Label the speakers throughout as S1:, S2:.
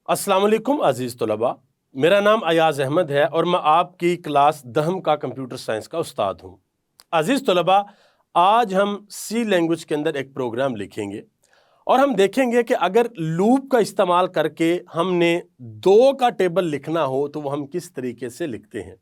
S1: अस्सलाम वालेकुम अजीज़ तलबा, मेरा नाम अयाज अहमद है और मैं आपकी क्लास 10वीं का कंप्यूटर साइंस का उस्ताद हूँ। अजीज़ तलबा, आज हम सी लैंग्वेज के अंदर एक प्रोग्राम लिखेंगे और हम देखेंगे कि अगर लूप का इस्तेमाल करके हमने 2 का टेबल लिखना हो तो वो हम किस तरीके से लिखते हैं।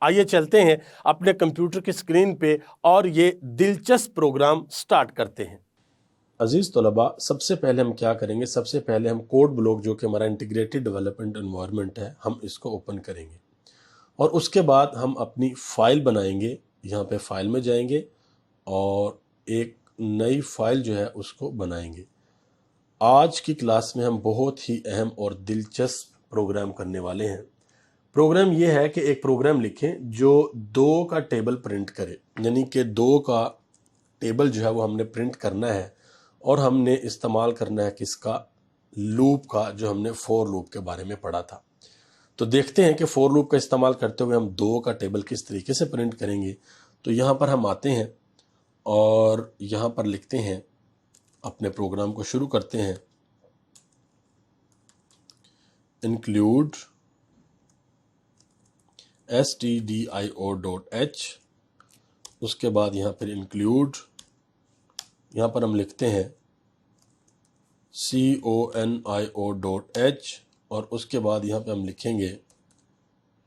S1: आइए चलते हैं अपने कंप्यूटर की स्क्रीन पे और ये दिलचस्प प्रोग्राम स्टार्ट करते हैं। अजीज़ तलबा, सबसे पहले हम क्या करेंगे, सबसे पहले हम कोड ब्लॉक जो कि हमारा इंटीग्रेटेड डेवलपमेंट एनवायरनमेंट है, हम इसको ओपन करेंगे और उसके बाद हम अपनी फ़ाइल बनाएंगे। यहाँ पे फ़ाइल में जाएंगे और एक नई फ़ाइल जो है उसको बनाएंगे। आज की क्लास में हम बहुत ही अहम और दिलचस्प प्रोग्राम करने वाले हैं। प्रोग्राम ये है कि एक प्रोग्राम लिखें जो 2 का टेबल प्रिंट करे, यानी कि 2 का टेबल जो है वो हमने प्रिंट करना है और हमने इस्तेमाल करना है किसका, लूप का, जो हमने फॉर लूप के बारे में पढ़ा था। तो देखते हैं कि फॉर लूप का इस्तेमाल करते हुए हम 2 का टेबल किस तरीके से प्रिंट करेंगे। तो यहाँ पर हम आते हैं और यहाँ पर लिखते हैं, अपने प्रोग्राम को शुरू करते हैं, इंक्लूड stdio.h। उसके बाद यहाँ पर इंक्लूड, यहाँ पर हम लिखते हैं conio.h और उसके बाद यहाँ पे हम लिखेंगे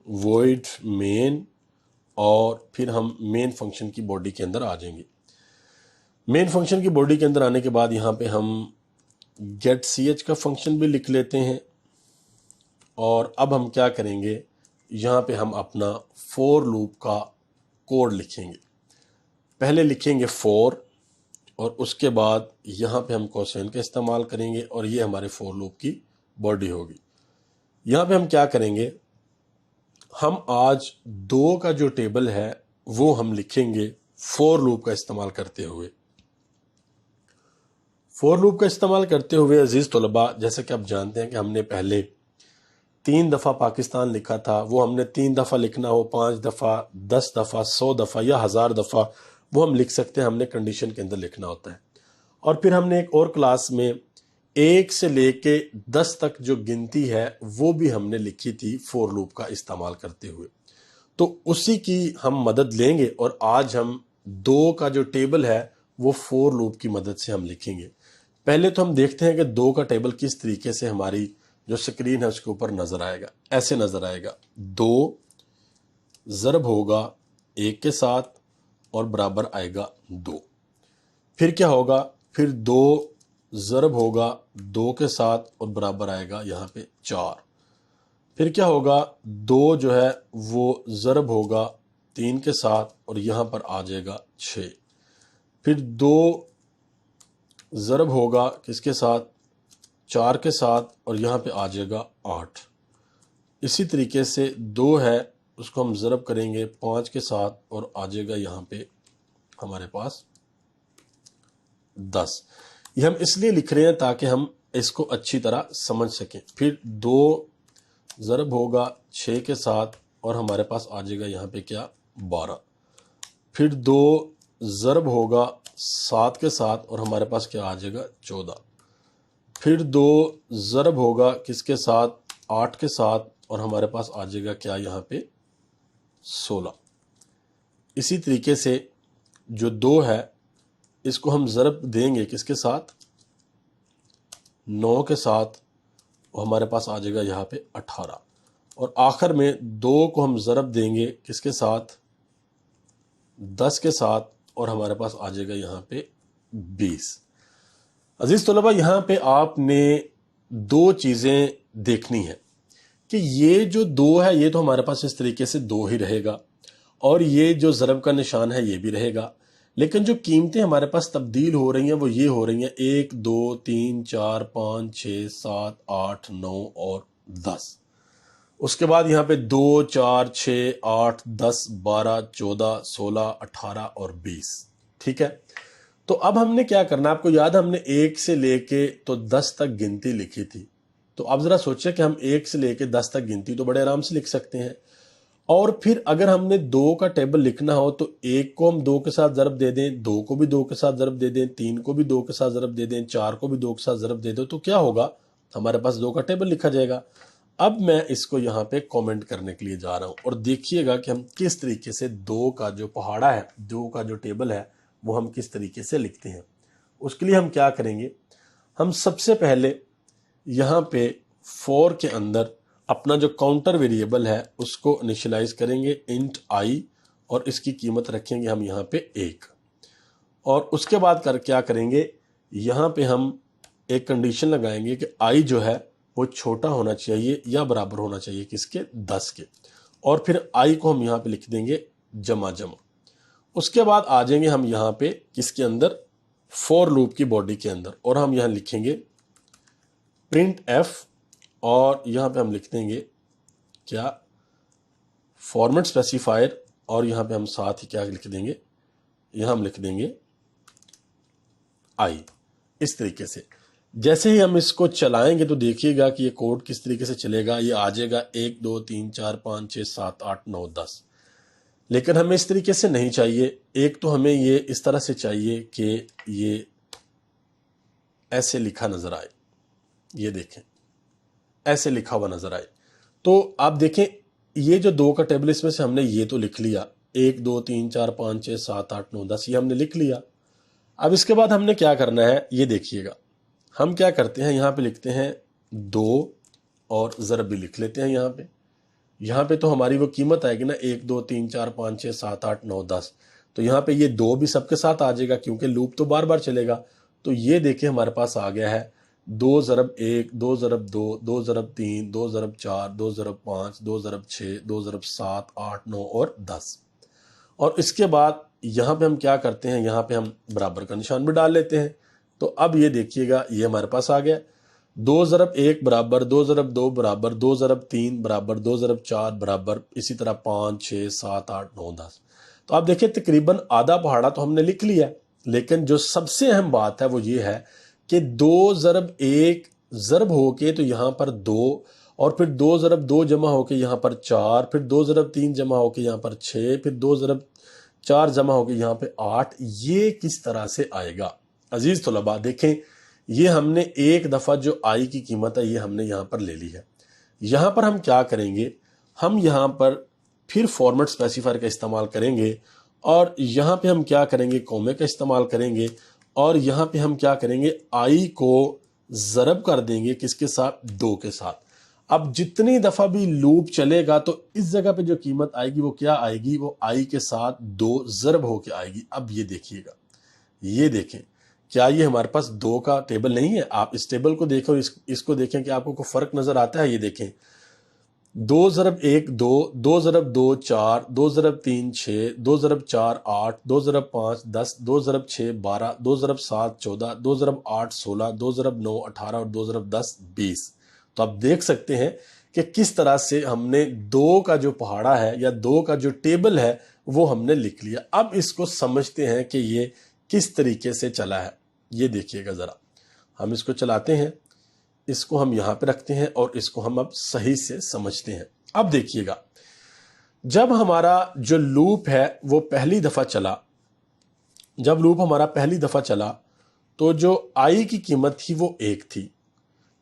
S1: void main और फिर हम मेन फंक्शन की बॉडी के अंदर आ जाएंगे। मेन फंक्शन की बॉडी के अंदर आने के बाद यहाँ पे हम getch का फंक्शन भी लिख लेते हैं और अब हम क्या करेंगे, यहाँ पे हम अपना फॉर लूप का कोड लिखेंगे। पहले लिखेंगे फॉर और उसके बाद यहाँ पे हम कोसेन का इस्तेमाल करेंगे और ये हमारे फॉर लूप की बॉडी होगी। यहाँ पे हम क्या करेंगे, हम आज 2 का जो टेबल है वो हम लिखेंगे फॉर लूप का इस्तेमाल करते हुए। फॉर लूप का इस्तेमाल करते हुए अजीज तलबा, जैसे कि आप जानते हैं कि हमने पहले 3 दफ़ा पाकिस्तान लिखा था, वो हमने 3 दफ़ा लिखना हो, 5 दफ़ा, 10 दफ़ा, 100 दफ़ा या 1000 दफ़ा वो हम लिख सकते हैं। हमने कंडीशन के अंदर लिखना होता है। और फिर हमने एक और क्लास में 1 से लेके 10 तक जो गिनती है वो भी हमने लिखी थी फॉर लूप का इस्तेमाल करते हुए। तो उसी की हम मदद लेंगे और आज हम 2 का जो टेबल है वो फॉर लूप की मदद से हम लिखेंगे। पहले तो हम देखते हैं कि 2 का टेबल किस तरीके से हमारी जो स्क्रीन है उसके ऊपर नजर आएगा। ऐसे नजर आएगा, 2 ज़रब होगा 1 के साथ और बराबर आएगा 2। फिर क्या होगा, फिर 2 ज़रब होगा 2 के साथ और बराबर आएगा यहाँ पे 4। फिर क्या होगा, 2 जो है वो ज़रब होगा 3 के साथ और यहाँ पर आ जाएगा 6। फिर 2 ज़रब होगा किसके साथ, 4 के साथ और यहाँ पे आ जाएगा 8। इसी तरीके से 2 है उसको हम ज़रब करेंगे 5 के साथ और आ जाएगा यहाँ पे हमारे पास 10। ये हम इसलिए लिख रहे हैं ताकि हम इसको अच्छी तरह समझ सकें। फिर 2 ज़रब होगा 6 के साथ और हमारे पास आ जाएगा यहाँ पे क्या, 12। फिर 2 ज़रब होगा 7 के साथ और हमारे पास क्या आ जाएगा, 14। फिर 2 ज़रब होगा किसके साथ, 8 के साथ और हमारे पास आ जाएगा क्या, यहाँ पे 16। इसी तरीके से जो 2 है इसको हम ज़रब देंगे किसके साथ, 9 के साथ और हमारे पास आ जाएगा यहाँ पे 18। और आखिर में 2 को हम ज़रब देंगे किसके साथ, 10 के साथ और हमारे पास आ जाएगा यहाँ पे 20। अजीज तलबा, यहाँ पे आपने 2 चीज़ें देखनी है कि ये जो 2 है ये तो हमारे पास इस तरीके से 2 ही रहेगा और ये जो ज़रब का निशान है ये भी रहेगा, लेकिन जो कीमतें हमारे पास तब्दील हो रही हैं वो ये हो रही हैं 1, 2, 3, 4, 5, 6, 7, 8, 9 और 10। उसके बाद यहाँ पे 2, 4, 6, 8, 10, 12, 14, 16, 18 और 20। ठीक है, तो अब हमने क्या करना, आपको याद है हमने 1 से लेके तो 10 तक गिनती लिखी थी। तो अब ज़रा सोचिए कि हम 1 से लेके 10 तक गिनती तो बड़े आराम से लिख सकते हैं। और फिर अगर हमने 2 का टेबल लिखना हो तो 1 को हम 2 के साथ ज़रब दे दें, 2 को भी 2 के साथ ज़रब दे दें, 3 को भी 2 के साथ ज़रब दे दें, 4 को भी 2 के साथ ज़रब दे दो, तो क्या होगा, हमारे पास 2 का टेबल लिखा जाएगा। अब मैं इसको यहाँ पे कमेंट करने के लिए जा रहा हूँ और देखिएगा कि हम किस तरीके से 2 का जो पहाड़ा है, 2 का जो टेबल है, वो हम किस तरीके से लिखते हैं। उसके लिए हम क्या करेंगे, हम सबसे पहले यहाँ पे 4 के अंदर अपना जो काउंटर वेरिएबल है उसको इनिशियलाइज करेंगे इंट आई, और इसकी कीमत रखेंगे हम यहाँ पे 1। और उसके बाद क्या करेंगे, यहाँ पे हम एक कंडीशन लगाएंगे कि आई जो है वो छोटा होना चाहिए या बराबर होना चाहिए किसके, 10 के। और फिर आई को हम यहाँ पे लिख देंगे जमा जमा। उसके बाद आ जाएंगे हम यहाँ पे किसके अंदर, फॉर लूप की बॉडी के अंदर, और हम यहाँ लिखेंगे प्रिंट एफ, और यहाँ पे हम लिख देंगे क्या, फॉर्मेट स्पेसिफायर, और यहाँ पे हम साथ ही क्या लिख देंगे, यहाँ हम लिख देंगे आई। इस तरीके से जैसे ही हम इसको चलाएंगे तो देखिएगा कि ये कोड किस तरीके से चलेगा। ये आ जाएगा 1 2 3 4 5 6 7 8 9 10। लेकिन हमें इस तरीके से नहीं चाहिए। एक तो हमें ये इस तरह से चाहिए कि ये ऐसे लिखा नजर आए, ये देखें ऐसे लिखा हुआ नजर आए। तो आप देखें ये जो 2 का टेबल, इसमें से हमने ये तो लिख लिया, 1 2 3 4 5 6 7 8 9 10, ये हमने लिख लिया। अब इसके बाद हमने क्या करना है, ये देखिएगा। हम क्या करते हैं, यहाँ पे लिखते हैं 2 और ज़रब भी लिख लेते हैं यहाँ पे तो हमारी वो कीमत आएगी ना, 1 2 3 4 5 6 7 8 9 10। तो यहाँ पे ये 2 भी सबके साथ आ जाएगा क्योंकि लूप तो बार बार चलेगा। तो ये देखिए हमारे पास आ गया है 2 ज़रब 1 2 ज़रब 2 2 ज़रब 3 2 ज़रब 4 2 ज़रब 5 2 ज़रब 6 2 ज़रब 7 8 9 और 10। और इसके बाद यहाँ पे हम क्या करते हैं, यहाँ पे हम बराबर का निशान भी डाल लेते हैं। तो अब ये देखिएगा ये हमारे पास आ गया 2 ज़रब 1 बराबर 2 ज़रब 2 बराबर 2 ज़रब 3 बराबर 2 ज़रब 4 बराबर, इसी तरह 5 6 7 8 9 10। तो आप देखिए तकरीबन आधा पहाड़ा तो हमने लिख लिया। लेकिन जो सबसे अहम बात है वो ये है कि 2 ज़रब 1 ज़रब होके तो यहाँ पर 2, और फिर 2 ज़रब 2 जमा होके यहाँ पर 4, फिर 2 ज़रब 3 जमा होके यहाँ पर 6, फिर 2 ज़रब 4 जमा होके यहाँ पे 8। ये किस तरह से आएगा अजीज तलबा, देखें ये हमने एक दफ़ा जो आई की कीमत है ये हमने यहाँ पर ले ली है। यहाँ पर हम क्या करेंगे, हम यहाँ पर फिर फॉर्मेट स्पेसिफायर का इस्तेमाल करेंगे, और यहाँ पे हम क्या करेंगे, कॉमे का इस्तेमाल करेंगे, और यहाँ पे हम क्या करेंगे, आई को ज़रब कर देंगे किसके साथ, 2 के साथ। अब जितनी दफ़ा भी लूप चलेगा तो इस जगह पे जो कीमत आएगी वो क्या आएगी, वो आई के साथ 2 ज़रब होके आएगी। अब ये देखिएगा, ये देखें क्या ये हमारे पास 2 का टेबल नहीं है। आप इस टेबल को देखें और इसको देखें कि आपको कोई फ़र्क नज़र आता है। ये देखें 2 ज़रब 1 2, 2 ज़रब 2 4, 2 ज़रब 3 6, 2 ज़रब 4 8, 2 ज़रब 5 10, 2 ज़रब 6 12, 2 ज़रब 7 14, 2 ज़रब 8 16, 2 ज़रब 9 18 और 2 ज़रब 10 20। तो आप देख सकते हैं कि किस तरह से हमने 2 का जो पहाड़ा है या 2 का जो टेबल है वो हमने लिख लिया। अब इसको समझते हैं कि ये किस तरीके से चला है। ये देखिएगा ज़रा, हम इसको चलाते हैं, इसको हम यहाँ पे रखते हैं और इसको हम अब सही से समझते हैं। अब देखिएगा जब हमारा जो लूप है वो पहली दफ़ा चला, जब लूप हमारा पहली दफ़ा चला तो जो आई की कीमत थी वो 1 थी,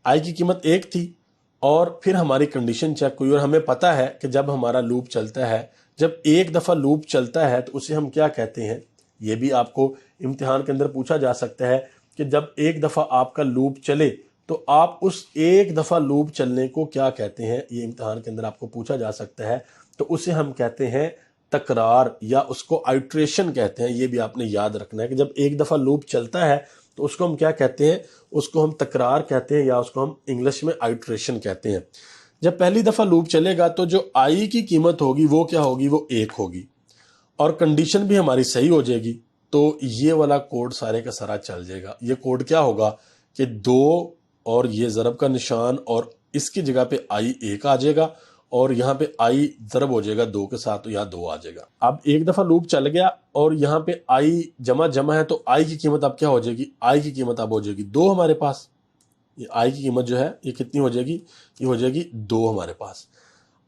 S1: आई की कीमत 1 थी। और फिर हमारी कंडीशन चेक हुई और हमें पता है कि जब हमारा लूप चलता है, जब एक दफ़ा लूप चलता है तो उसे हम क्या कहते हैं। ये भी आपको इम्तिहान के अंदर पूछा जा सकता है कि जब एक दफ़ा आपका लूप चले तो आप उस एक दफ़ा लूप चलने को क्या कहते हैं। ये इम्तिहान के अंदर आपको पूछा जा सकता है। तो उसे हम कहते हैं तकरार, या उसको आइट्रेशन कहते हैं। ये भी आपने याद रखना है कि जब एक दफ़ा लूप चलता है तो उसको हम क्या कहते हैं, उसको हम तकरार कहते हैं, या उसको हम इंग्लिश में आइट्रेशन कहते हैं। जब पहली दफ़ा लूप चलेगा तो जो आई की कीमत होगी वो क्या होगी, वो 1 होगी, और कंडीशन भी हमारी सही हो जाएगी। तो ये वाला कोड सारे का सारा चल जाएगा। ये कोड क्या होगा कि 2 और ये ज़रब का निशान, और इसकी जगह पे आई 1 आ जाएगा, और यहाँ पे आई ज़रब हो जाएगा 2 के साथ, तो यहाँ 2 आ जाएगा। अब एक दफ़ा लूप चल गया और यहाँ पे आई जमा जमा है, तो आई की कीमत अब क्या हो जाएगी, आई की कीमत अब हो जाएगी 2 हमारे पास। ये आई की कीमत जो है ये कितनी हो जाएगी, ये हो जाएगी 2 हमारे पास।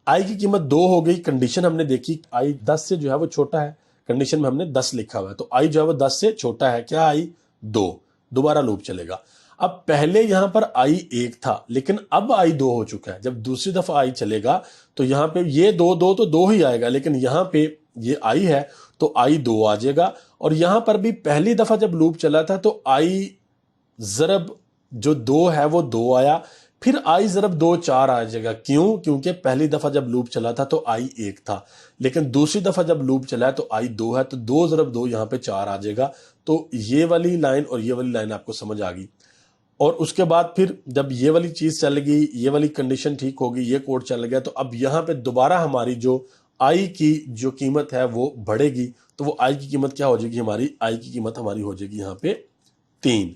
S1: आई की कीमत 2 हो गई। कंडीशन हमने देखी, आई 10 से जो है वो छोटा है, कंडीशन में हमने 10 लिखा हुआ है, तो आई जो है वो 10 से छोटा है, क्या आई 2। दोबारा लूप चलेगा। اب پہلے یہاں پر آئی 1 تھا لیکن اب آئی 2 ہو چکا ہے. جب دوسری دفعہ آئی چلے گا تو یہاں پہ یہ 2 تو 2 ہی آئے گا, لیکن یہاں پہ یہ آئی ہے تو آئی 2 آ جائے گا. اور یہاں پر بھی پہلی دفعہ جب لوپ چلا تھا تو آئی ضرب جو 2 ہے وہ 2 آیا, پھر آئی ضرب 2 4 آ جائے گا. کیوں؟ کیونکہ پہلی دفعہ جب لوپ چلا تھا تو آئی 1 تھا, لیکن دوسری دفعہ جب لوپ چلا ہے تو آئی 2 ہے, تو 2 ضرب 2 یہاں پہ 4 آ جائے گا. تو یہ والی لائن اور یہ والی لائن آپ کو سمجھ آ گئی. اور اس کے بعد پھر جب یہ والی چیز چل گئی, یہ والی کنڈیشن ٹھیک ہوگی, یہ کوڈ چل گیا, تو اب یہاں پہ دوبارہ ہماری جو آئی کی جو قیمت ہے وہ بڑھے گی. تو وہ آئی کی قیمت کیا ہو جائے گی؟ ہماری آئی کی قیمت ہماری ہو جائے گی یہاں پہ 3.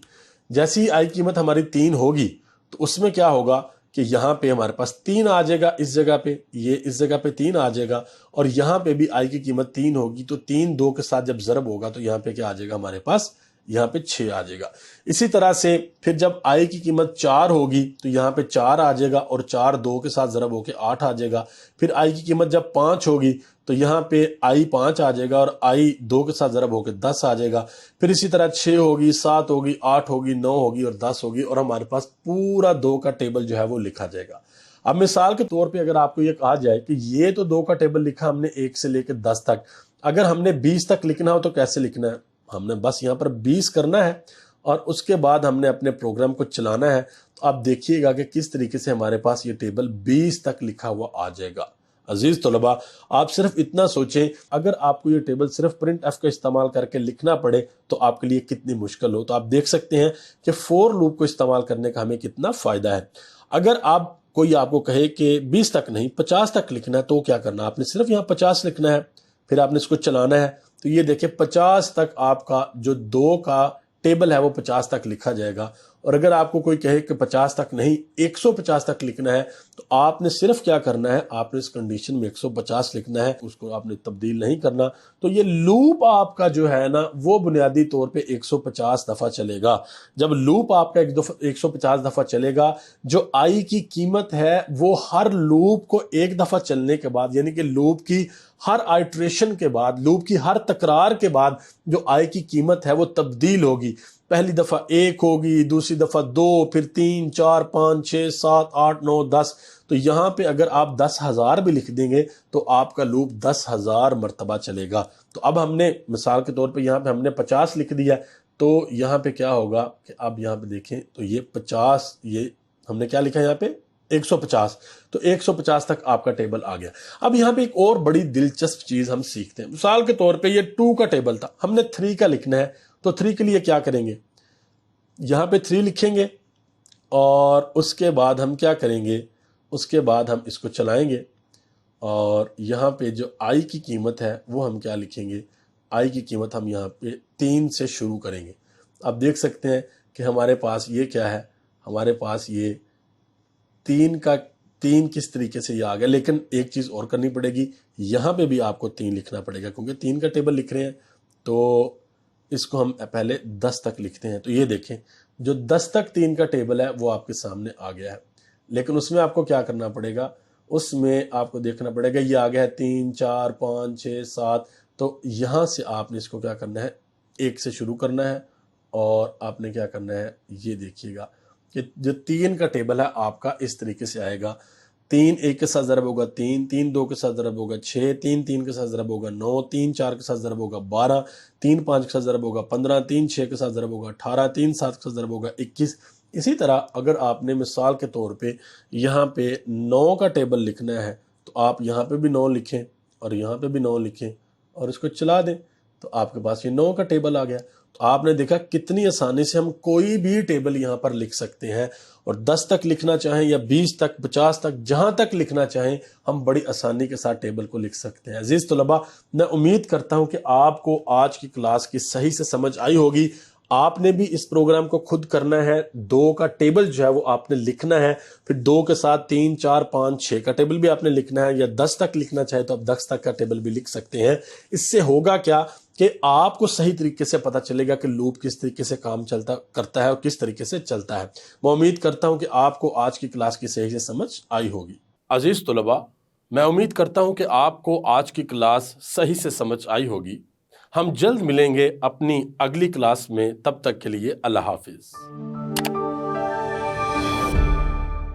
S1: جیسی آئی قیمت ہماری 3 ہوگی تو اس میں کیا ہوگا کہ یہاں پہ ہمارے پاس 3 آ جائے گا اس جگہ پہ, یہ اس جگہ پہ 3 آ جائے گا, اور یہاں پہ بھی آئی کی قیمت 3 ہوگی. تو 3 2 کے ساتھ جب ضرب ہوگا تو یہاں پہ کیا آ جائے گا ہمارے پاس؟ یہاں پہ 6 آ جائے گا. اسی طرح سے پھر جب آئی کی قیمت 4 ہوگی تو یہاں پہ 4 آ جائے گا, اور 4 2 کے ساتھ ضرب ہو کے 8 آ جائے گا. پھر آئی کی قیمت جب 5 ہوگی تو یہاں پہ آئی 5 آ جائے گا, اور آئی 2 کے ساتھ ضرب ہو کے 10 آ جائے گا. پھر اسی طرح 6 ہوگی, 7 ہوگی, 8 ہوگی, 9 ہوگی اور 10 ہوگی, اور ہمارے پاس پورا 2 کا ٹیبل جو ہے وہ لکھا جائے گا. اب مثال کے طور پہ اگر آپ کو یہ کہا جائے کہ یہ تو 2 کا ٹیبل لکھا ہم نے 1 سے لے کے 10 تک, اگر ہم نے 20 تک لکھنا ہو تو کیسے لکھنا ہے؟ ہم نے بس یہاں پر 20 کرنا ہے اور اس کے بعد ہم نے اپنے پروگرام کو چلانا ہے. تو آپ دیکھیے گا کہ کس طریقے سے ہمارے پاس یہ ٹیبل 20 تک لکھا ہوا آ جائے گا. عزیز طلباء, آپ صرف اتنا سوچیں, اگر آپ کو یہ ٹیبل صرف پرنٹ ایف کا استعمال کر کے لکھنا پڑے تو آپ کے لیے کتنی مشکل ہو. تو آپ دیکھ سکتے ہیں کہ فور لوپ کو استعمال کرنے کا ہمیں کتنا فائدہ ہے. اگر کوئی آپ کو کہے کہ 20 تک نہیں 50 تک لکھنا ہے تو کیا کرنا؟ آپ نے صرف یہاں 50 لکھنا ہے, پھر آپ نے اس کو چلانا ہے. تو یہ دیکھیں 50 تک آپ کا جو 2 کا ٹیبل ہے وہ 50 تک لکھا جائے گا. اور اگر آپ کو کوئی کہے کہ 50 تک نہیں 150 تک لکھنا ہے تو آپ نے صرف کیا کرنا ہے, آپ نے اس کنڈیشن میں 150 لکھنا ہے, اس کو آپ نے تبدیل نہیں کرنا. تو یہ لوپ آپ کا جو ہے نا وہ بنیادی طور پہ 150 دفعہ چلے گا. جب لوپ آپ کا 150 دفعہ چلے گا, جو آئی کی قیمت ہے وہ ہر لوپ کو ایک دفعہ چلنے کے بعد, یعنی کہ لوپ کی ہر آئٹریشن کے بعد, لوپ کی ہر تکرار کے بعد جو آئی کی قیمت ہے وہ تبدیل ہوگی. پہلی دفعہ 1 ہوگی, دوسری دفعہ 2, پھر 3 4 5 6 7 8 9 10. تو یہاں پہ اگر آپ 10,000 بھی لکھ دیں گے تو آپ کا لوپ 10,000 مرتبہ چلے گا. تو اب ہم نے مثال کے طور پہ یہاں پہ ہم نے 50 لکھ دیا, تو یہاں پہ کیا ہوگا کہ اب یہاں پہ دیکھیں تو یہ 50, یہ ہم نے کیا لکھا یہاں پہ 150, تو 150 تک آپ کا ٹیبل آ گیا. اب یہاں پہ ایک اور بڑی دلچسپ چیز ہم سیکھتے ہیں. مثال کے طور پہ یہ 2 کا ٹیبل تھا, ہم نے 3 کا لکھنا ہے, تو 3 کے لیے کیا کریں گے؟ یہاں پہ 3 لکھیں گے, اور اس کے بعد ہم کیا کریں گے؟ اس کے بعد ہم اس کو چلائیں گے, اور یہاں پہ جو آئی کی قیمت ہے وہ ہم کیا لکھیں گے؟ آئی کی قیمت ہم یہاں پہ 3 سے شروع کریں گے. اب دیکھ سکتے ہیں کہ ہمارے پاس یہ کیا ہے, ہمارے پاس یہ 3 کس طریقے سے یہ آ گیا. لیکن ایک چیز اور کرنی پڑے گی, یہاں پہ بھی آپ کو 3 لکھنا پڑے گا, کیونکہ 3 کا ٹیبل لکھ رہے ہیں تو اس کو ہم پہلے 10 تک لکھتے ہیں. تو یہ دیکھیں جو 10 تک 3 کا ٹیبل ہے وہ آپ کے سامنے آ گیا ہے, لیکن اس میں آپ کو کیا کرنا پڑے گا؟ اس میں آپ کو دیکھنا پڑے گا یہ آ گیا ہے 3 4 5 6 7. تو یہاں سے آپ نے اس کو کیا کرنا ہے؟ 1 سے شروع کرنا ہے, اور آپ نے کیا کرنا ہے یہ دیکھیے گا کہ جو 3 کا ٹیبل ہے آپ کا اس طریقے سے آئے گا. 3 1 کے ساتھ ضرب ہوگا 3, 3 2 کے ساتھ ضرب ہوگا 6, 3 3 کے ساتھ ضرب ہوگا 9, 3 4 کے ساتھ ضرب ہوگا 12, 3 5 کے ساتھ ضرب ہوگا 15, 3 6 کے ساتھ ضرب ہوگا 18, 3 7 کے ساتھ ضرب ہوگا 21. اسی طرح اگر آپ نے مثال کے طور پہ یہاں پہ 9 کا ٹیبل لکھنا ہے تو آپ یہاں پہ بھی 9 لکھیں اور یہاں پہ بھی 9 لکھیں اور اس کو چلا دیں, تو آپ کے پاس یہ 9 کا ٹیبل آ گیا. تو آپ نے دیکھا کتنی آسانی سے ہم کوئی بھی ٹیبل یہاں پر لکھ سکتے ہیں, اور 10 تک لکھنا چاہیں یا 20 تک 50 تک جہاں تک لکھنا چاہیں ہم بڑی آسانی کے ساتھ ٹیبل کو لکھ سکتے ہیں. عزیز طلباء, میں امید کرتا ہوں کہ آپ کو آج کی کلاس کی صحیح سے سمجھ آئی ہوگی. آپ نے بھی اس پروگرام کو خود کرنا ہے. 2 کا ٹیبل جو ہے وہ آپ نے لکھنا ہے, پھر 2 کے ساتھ 3 4 5 6 کا ٹیبل بھی آپ نے لکھنا ہے, یا 10 تک لکھنا چاہے تو آپ 10 تک کا ٹیبل بھی لکھ سکتے ہیں. اس سے ہوگا کیا کہ آپ کو صحیح طریقے سے پتا چلے گا کہ لوپ کس طریقے سے کام کرتا ہے اور کس طریقے سے چلتا ہے. میں امید کرتا ہوں کہ آپ کو آج کی کلاس کی صحیح سے سمجھ آئی ہوگی. عزیز طلباء, میں امید کرتا ہوں کہ آپ کو آج کی کلاس صحیح سے سمجھ آئی ہوگی. ہم جلد ملیں گے اپنی اگلی کلاس میں, تب تک کے لیے اللہ حافظ.